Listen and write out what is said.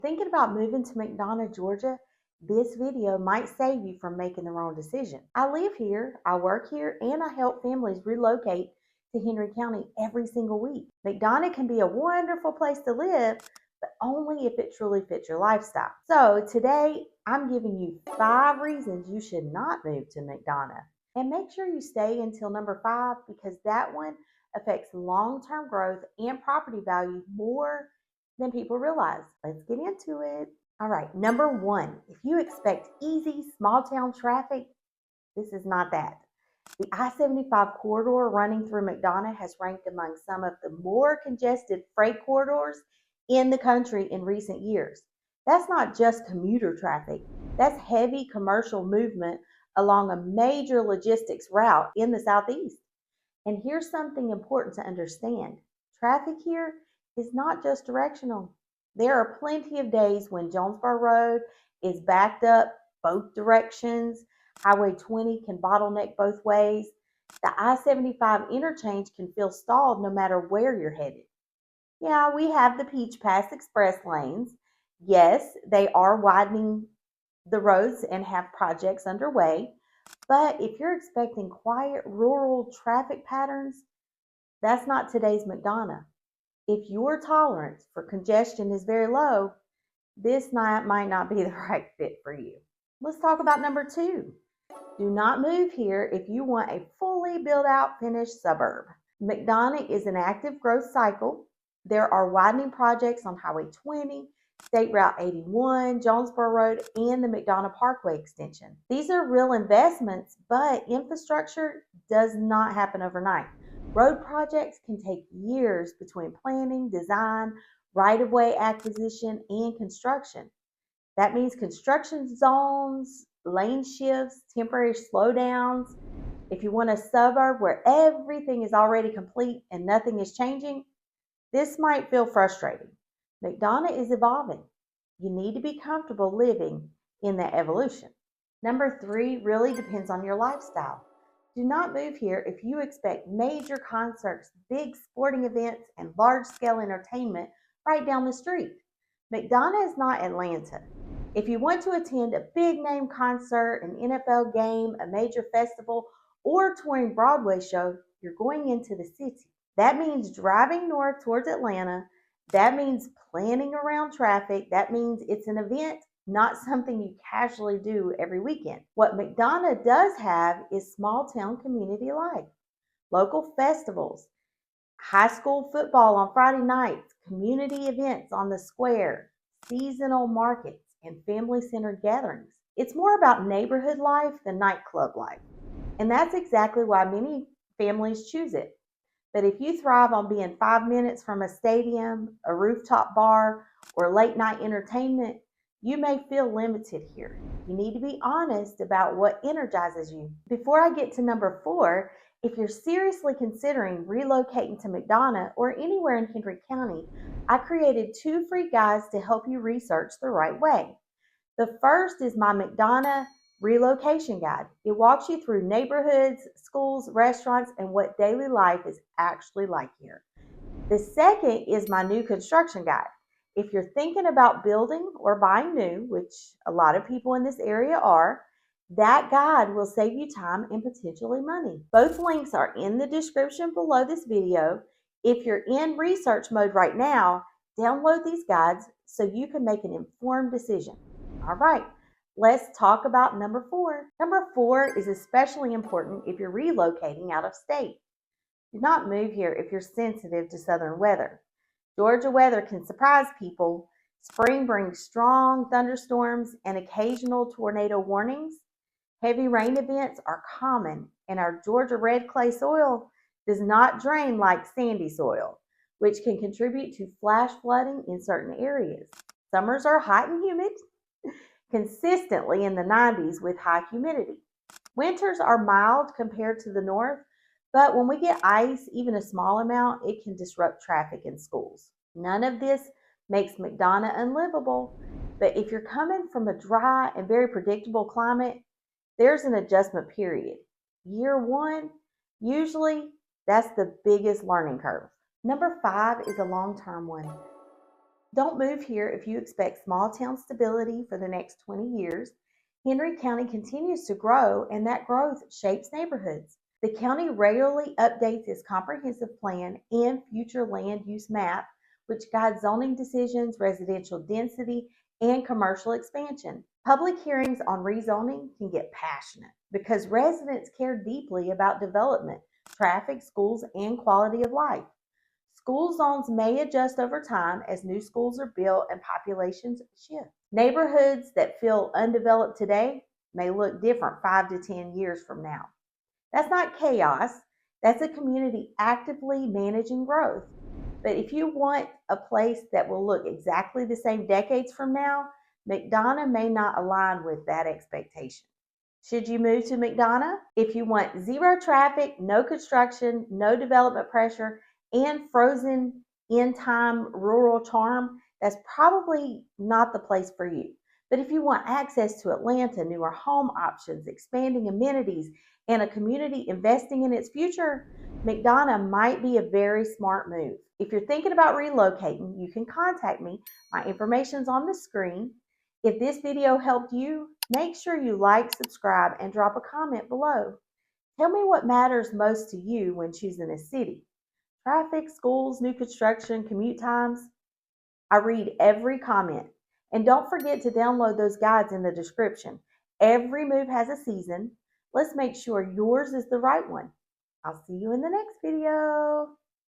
Thinking about moving to McDonough, Georgia, this video might save you from making the wrong decision. I live here, I work here, and I help families relocate to Henry County every single week. McDonough can be a wonderful place to live, but only if it truly fits your lifestyle. So today, I'm giving you 5 reasons you should not move to McDonough. And make sure you stay until number 5 because that one affects long-term growth and property value more than people realize. Let's get into it. All right, number 1, if you expect easy small town traffic, this is not that. The I-75 corridor running through McDonough has ranked among some of the more congested freight corridors in the country in recent years. That's not just commuter traffic, that's heavy commercial movement along a major logistics route in the southeast. And here's something important to understand. Traffic here is not just directional. There are plenty of days when Jonesboro Road is backed up both directions. Highway 20 can bottleneck both ways. The I-75 interchange can feel stalled no matter where you're headed. Yeah, we have the Peach Pass Express lanes. Yes, they are widening the roads and have projects underway. But if you're expecting quiet rural traffic patterns, that's not today's McDonough. If your tolerance for congestion is very low, this might not be the right fit for you. Let's talk about number 2. Do not move here if you want a fully built out finished suburb. McDonough is an active growth cycle. There are widening projects on Highway 20, State Route 81, Jonesboro Road, and the McDonough Parkway extension. These are real investments, but infrastructure does not happen overnight. Road projects can take years between planning, design, right-of-way acquisition, and construction. That means construction zones, lane shifts, temporary slowdowns. If you want a suburb where everything is already complete and nothing is changing, this might feel frustrating. McDonough is evolving. You need to be comfortable living in that evolution. Number 3 really depends on your lifestyle. Do not move here if you expect major concerts, big sporting events, and large-scale entertainment right down the street. McDonough is not Atlanta. If you want to attend a big-name concert, an NFL game, a major festival, or touring Broadway show, you're going into the city. That means driving north towards Atlanta. That means planning around traffic. That means it's an event, not something you casually do every weekend. What McDonough does have is small town community life, local festivals, high school football on Friday nights, community events on the square, seasonal markets, and family-centered gatherings. It's more about neighborhood life than nightclub life. And that's exactly why many families choose it. But if you thrive on being 5 minutes from a stadium, a rooftop bar, or late night entertainment, you may feel limited here. You need to be honest about what energizes you. Before I get to number 4, if you're seriously considering relocating to McDonough or anywhere in Henry County, I created 2 free guides to help you research the right way. The first is my McDonough Relocation Guide. It walks you through neighborhoods, schools, restaurants, and what daily life is actually like here. The second is my new construction guide. If you're thinking about building or buying new, which a lot of people in this area are, that guide will save you time and potentially money. Both links are in the description below this video. If you're in research mode right now, download these guides so you can make an informed decision. All right. Let's talk about number 4. Number 4 is especially important if you're relocating out of state. Do not move here if you're sensitive to southern weather. Georgia weather can surprise people. Spring brings strong thunderstorms and occasional tornado warnings. Heavy rain events are common, and our Georgia red clay soil does not drain like sandy soil, which can contribute to flash flooding in certain areas. Summers are hot and humid, consistently in the 90s with high humidity. Winters are mild compared to the north, but when we get ice, even a small amount, it can disrupt traffic in schools. None of this makes McDonough unlivable, but if you're coming from a dry and very predictable climate, there's an adjustment period. Year 1, usually that's the biggest learning curve. Number 5 is a long-term one. Don't move here if you expect small town stability for the next 20 years. Henry County continues to grow, and that growth shapes neighborhoods. The county regularly updates its comprehensive plan and future land use map, which guides zoning decisions, residential density, and commercial expansion. Public hearings on rezoning can get passionate because residents care deeply about development, traffic, schools, and quality of life. School zones may adjust over time as new schools are built and populations shift. Neighborhoods that feel undeveloped today may look different 5 to 10 years from now. That's not chaos, that's a community actively managing growth. But if you want a place that will look exactly the same decades from now, McDonough may not align with that expectation. Should you move to McDonough? If you want zero traffic, no construction, no development pressure, and frozen in time rural charm, that's probably not the place for you. But if you want access to Atlanta, newer home options, expanding amenities, and a community investing in its future, McDonough might be a very smart move. If you're thinking about relocating, you can contact me. My information's on the screen. If this video helped you, make sure you like, subscribe, and drop a comment below. Tell me what matters most to you when choosing a city. Traffic, schools, new construction, commute times. I read every comment. And don't forget to download those guides in the description. Every move has a season. Let's make sure yours is the right one. I'll see you in the next video.